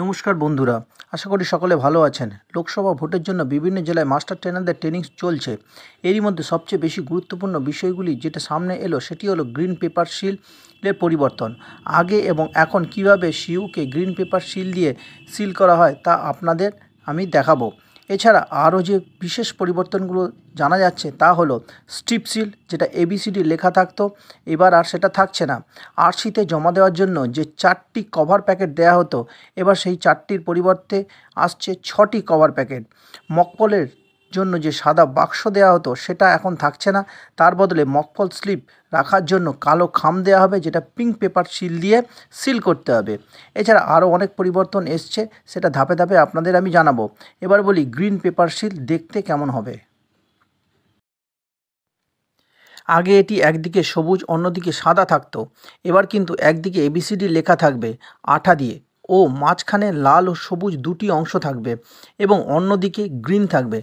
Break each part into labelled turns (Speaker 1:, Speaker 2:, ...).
Speaker 1: নমস্কার বন্ধুরা, আশা করি সকলে ভালো আছেন। লোকসভা ভোটের জন্য বিভিন্ন জেলায় মাস্টার ট্রেনারদের ট্রেনিং চলছে। এরই মধ্যে সবচেয়ে বেশি গুরুত্বপূর্ণ বিষয়গুলি যেটা সামনে এলো সেটি হলো গ্রিন পেপার সিলের পরিবর্তন। আগে এবং এখন কিভাবে সিইউকে গ্রিন পেপার সিল দিয়ে সিল করা হয় তা আপনাদের আমি দেখাবো। এছাড়া আরও যে বিশেষ পরিবর্তনগুলো জানা যাচ্ছে তা হলো স্ট্রিপ সিল, যেটা ABCD লেখা থাকতো এবার আর সেটা থাকছে না। আরসিতে জমা দেওয়ার জন্য যে 4টি কভার প্যাকেট দেওয়া হতো এবার সেই 4টির পরিবর্তে আসছে 6টি কভার প্যাকেট। মকপলের জন্য যে সাদা বাক্স দেওয়া হতো সেটা এখন থাকছে না, তার বদলে মকপল স্লিপ রাখার জন্য কালো খাম দেওয়া হবে, যেটা পিঙ্ক পেপার সিল দিয়ে সিল করতে হবে। এছাড়া আরও অনেক পরিবর্তন এসছে, সেটা ধাপে ধাপে আপনাদের আমি জানাবো। এবার বলি গ্রিন পেপার সিল দেখতে কেমন হবে। আগে এটি একদিকে সবুজ অন্যদিকে সাদা থাকতো, এবার কিন্তু একদিকে ABCD লেখা থাকবে আঠা দিয়ে ও মাঝখানে লাল ও সবুজ দুটি অংশ থাকবে এবং অন্যদিকে গ্রিন থাকবে,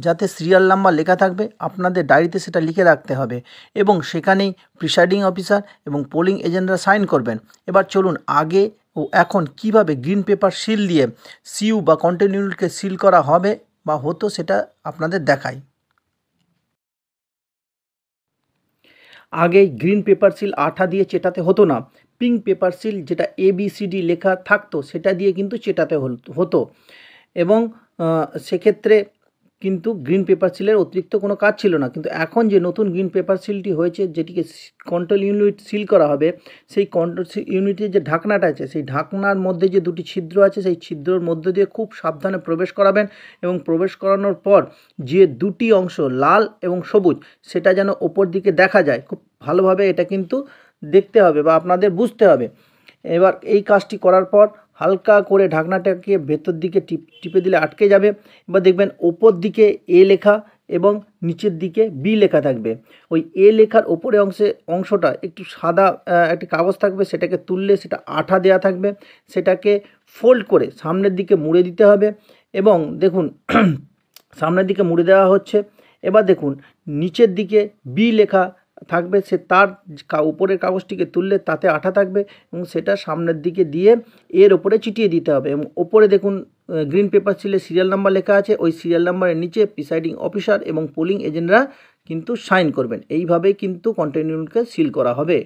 Speaker 1: যাতে সিরিয়াল নাম্বার লেখা থাকবে। আপনাদের ডায়েরিতে সেটা লিখে রাখতে হবে এবং সেখানেই প্রিসাইডিং অফিসার এবং পোলিং এজেন্টরা সাইন করবেন। এবার চলুন আগে ও এখন কিভাবে গ্রিন পেপার সিল দিয়ে সিইউ বা কন্ট্রোল ইউনিটকে সিল করা হবে বা হতো সেটা আপনাদের দেখাই। আগে গ্রিন পেপার সিল আঠা দিয়ে চেটাতে হতো না, পিঙ্ক পেপার সিল যেটা ABCD লেখা থাকতো সেটা দিয়ে কিন্তু চেটাতে হতো এবং সেক্ষেত্রে কিন্তু গ্রিন পেপার সিলের অতিরিক্ত কোনো কাজ ছিল না। কিন্তু এখন যে নতুন গ্রিন পেপার সিলটি হয়েছে, যেটিকে কন্ট্রোল ইউনিট সিল করা হবে, সেই কন্ট্রোল ইউনিটের যে ঢাকনাটা আছে সেই ঢাকনার মধ্যে যে দুটি ছিদ্র আছে সেই ছিদ্রর মধ্যে দিয়ে খুব সাবধানে প্রবেশ করাবেন এবং প্রবেশ করানোর পর যে দুটি অংশ লাল এবং সবুজ সেটা যেন ওপর দিকে দেখা যায়, খুব ভালোভাবে এটা কিন্তু দেখতে হবে বা আপনাদের বুঝতে হবে। এবার এই কাজটি করার পর হালকা করে ঢাকনাটাকে ভেতর দিকে টিপে দিলে আটকে যাবে। এবার দেখবেন ওপর দিকে A লেখা এবং নিচের দিকে B লেখা থাকবে। ওই A লেখার ওপরে অংশটা একটু সাদা একটি কাগজ থাকবে, সেটাকে তুললে সেটা আঠা দেওয়া থাকবে, সেটাকে ফোল্ড করে সামনের দিকে মুড়ে দিতে হবে এবং দেখুন সামনের দিকে মুড়ে দেওয়া হচ্ছে। এবার দেখুন নিচের দিকে B লেখা থাকবে, সে তার উপরের কাগজটিকে তুললে তাতে আঠা থাকবে এবং সেটা সামনের দিকে দিয়ে এর ওপরে চিটিয়ে দিতে হবে এবং ওপরে দেখুন গ্রিন পেপার সিলে সিরিয়াল নাম্বার লেখা আছে, ওই সিরিয়াল নাম্বারের নিচে প্রিসাইডিং অফিসার এবং পোলিং এজেন্টরা কিন্তু সাইন করবেন। এইভাবেই কিন্তু কন্ট্রোল ইউনিটকে সিল করা হবে।